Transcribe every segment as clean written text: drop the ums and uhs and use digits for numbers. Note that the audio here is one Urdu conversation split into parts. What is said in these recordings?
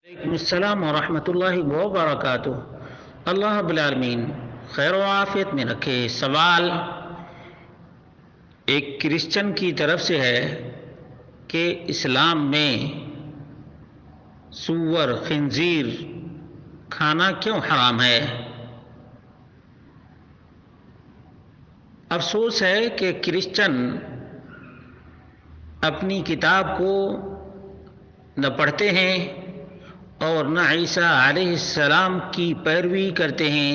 وعلیکم السلام ورحمۃ اللہ وبرکاتہ۔ اللہ رب العالمین خیر و عافیت میں رکھے۔ سوال ایک کرسچن کی طرف سے ہے کہ اسلام میں سور خنزیر کھانا کیوں حرام ہے؟ افسوس ہے کہ کرسچن اپنی کتاب کو نہ پڑھتے ہیں اور نہ عیسیٰ علیہ السلام کی پیروی کرتے ہیں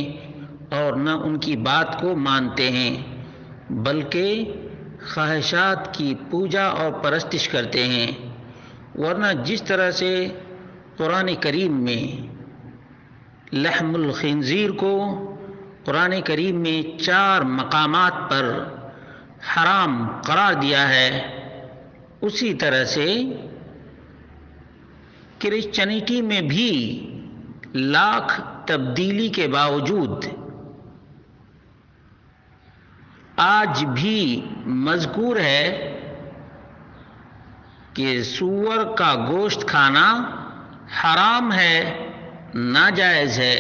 اور نہ ان کی بات کو مانتے ہیں، بلکہ خواہشات کی پوجا اور پرستش کرتے ہیں۔ ورنہ جس طرح سے قرآن کریم میں لحم الخنزیر کو قرآن کریم میں 4 مقامات پر حرام قرار دیا ہے، اسی طرح سے کرسچنٹی میں بھی لاکھ تبدیلی کے باوجود آج بھی مذکور ہے کہ سور کا گوشت کھانا حرام ہے، ناجائز ہے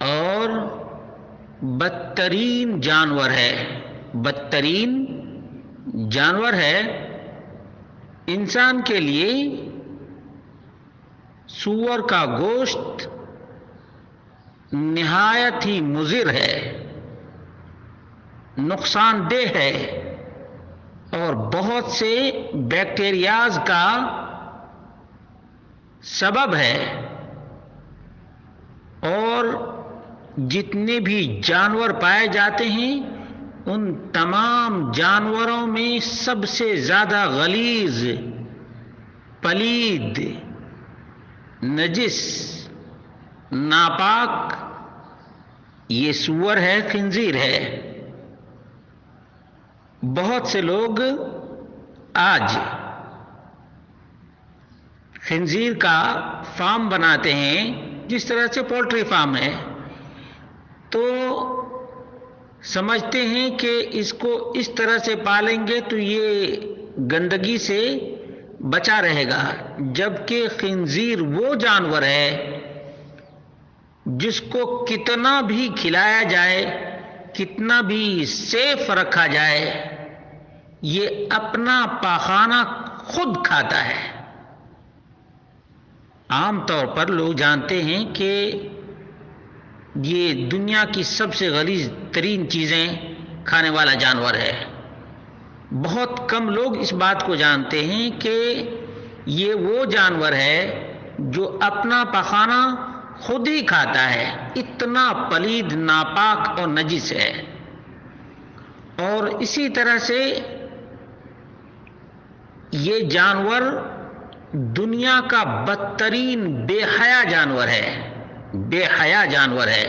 اور بدترین جانور ہے۔ بدترین جانور ہے۔ انسان کے لیے سور کا گوشت نہایت ہی مضر ہے، نقصان دہ ہے اور بہت سے بیکٹیریاز کا سبب ہے، اور جتنے بھی جانور پائے جاتے ہیں ان تمام جانوروں میں سب سے زیادہ غلیظ، پلید، نجس، ناپاک یہ سور ہے، خنزیر ہے۔ بہت سے لوگ آج خنزیر کا فارم بناتے ہیں، جس طرح سے پولٹری فارم ہے، تو سمجھتے ہیں کہ اس کو اس طرح سے پالیں گے تو یہ گندگی سے بچا رہے گا، جبکہ خنزیر وہ جانور ہے جس کو کتنا بھی کھلایا جائے، کتنا بھی سیف رکھا جائے، یہ اپنا پاخانہ خود کھاتا ہے۔ عام طور پر لوگ جانتے ہیں کہ یہ دنیا کی سب سے غلیظ ترین چیزیں کھانے والا جانور ہے۔ بہت کم لوگ اس بات کو جانتے ہیں کہ یہ وہ جانور ہے جو اپنا پخانہ خود ہی کھاتا ہے، اتنا پلید، ناپاک اور نجس ہے۔ اور اسی طرح سے یہ جانور دنیا کا بدترین بے حیا جانور ہے، بے حیا جانور ہے،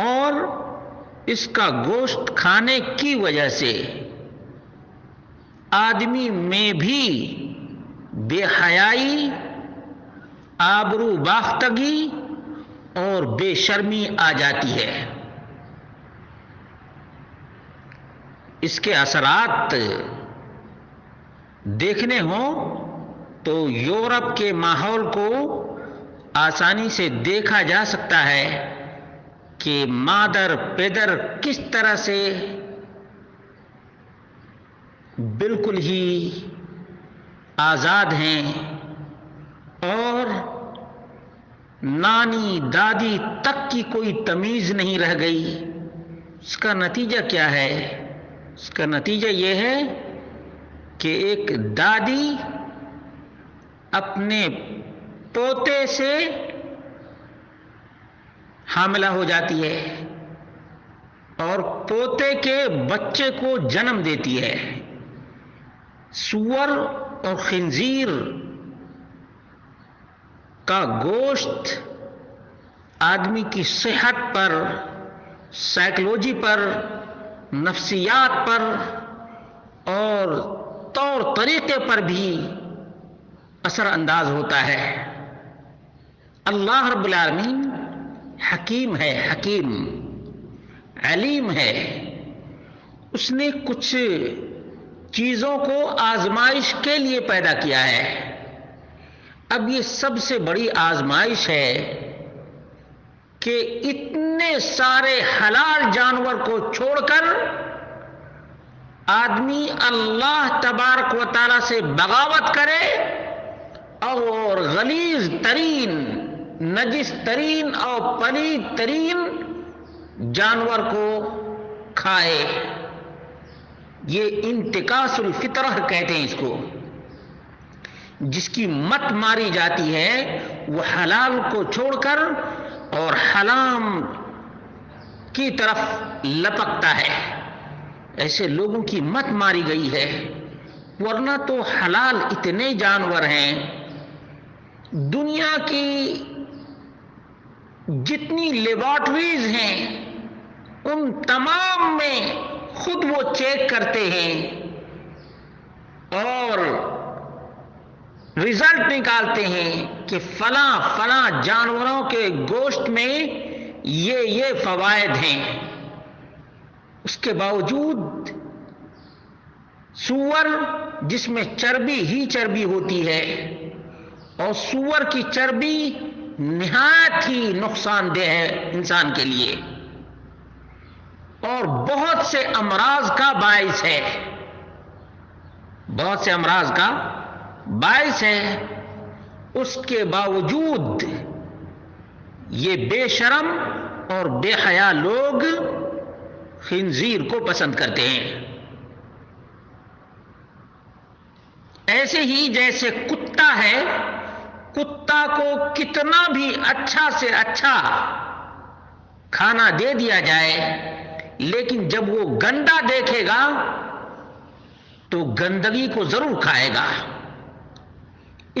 اور اس کا گوشت کھانے کی وجہ سے آدمی میں بھی بے حیائی، آبرو باختگی اور بے شرمی آ جاتی ہے۔ اس کے اثرات دیکھنے ہوں تو یورپ کے ماحول کو آسانی سے دیکھا جا سکتا ہے کہ مادر پیدر کس طرح سے بالکل ہی آزاد ہیں، اور نانی دادی تک کی کوئی تمیز نہیں رہ گئی۔ اس کا نتیجہ کیا ہے؟ اس کا نتیجہ یہ ہے کہ ایک دادی اپنے پوتے سے حاملہ ہو جاتی ہے اور پوتے کے بچے کو جنم دیتی ہے۔ سور اور خنزیر کا گوشت آدمی کی صحت پر، سائیکلوجی پر، نفسیات پر اور طور طریقے پر بھی اثر انداز ہوتا ہے۔ اللہ رب العالمین حکیم ہے، حکیم، علیم ہے۔ اس نے کچھ چیزوں کو آزمائش کے لیے پیدا کیا ہے۔ اب یہ سب سے بڑی آزمائش ہے کہ اتنے سارے حلال جانور کو چھوڑ کر آدمی اللہ تبارک و تعالی سے بغاوت کرے اور غلیظ ترین، نجس ترین اور پلید ترین جانور کو کھائے۔ یہ انتکاس الفطرہ کہتے ہیں اس کو۔ جس کی مت ماری جاتی ہے وہ حلال کو چھوڑ کر اور حرام کی طرف لپکتا ہے، ایسے لوگوں کی مت ماری گئی ہے۔ ورنہ تو حلال اتنے جانور ہیں، دنیا کی جتنی لیبارٹریز ہیں ان تمام میں خود وہ چیک کرتے ہیں اور رزلٹ نکالتے ہیں کہ فلاں فلاں جانوروں کے گوشت میں یہ فوائد ہیں۔ اس کے باوجود سور جس میں چربی ہی چربی ہوتی ہے، اور سور کی چربی نہایت ہی نقصان دہ ہے انسان کے لیے اور بہت سے امراض کا باعث ہے، بہت سے امراض کا باعث ہے۔ اس کے باوجود یہ بے شرم اور بے حیا لوگ خنزیر کو پسند کرتے ہیں۔ ایسے ہی جیسے کتا ہے، کتا کو کتنا بھی اچھا سے اچھا کھانا دے دیا جائے لیکن جب وہ گندا دیکھے گا تو گندگی کو ضرور کھائے گا۔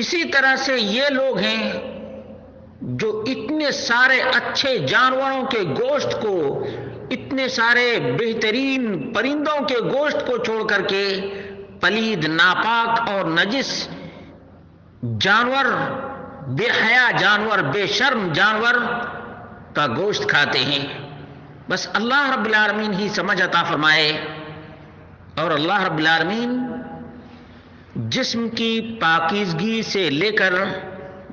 اسی طرح سے یہ لوگ ہیں جو اتنے سارے اچھے جانوروں کے گوشت کو، اتنے سارے بہترین پرندوں کے گوشت کو چھوڑ کر کے پلید، ناپاک اور نجس جانور، بے حیا جانور، بے شرم جانور کا گوشت کھاتے ہیں۔ بس اللہ رب العالمین ہی سمجھ عطا فرمائے، اور اللہ رب العالمین جسم کی پاکیزگی سے لے کر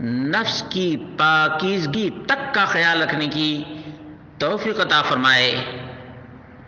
نفس کی پاکیزگی تک کا خیال رکھنے کی توفیق عطا فرمائے۔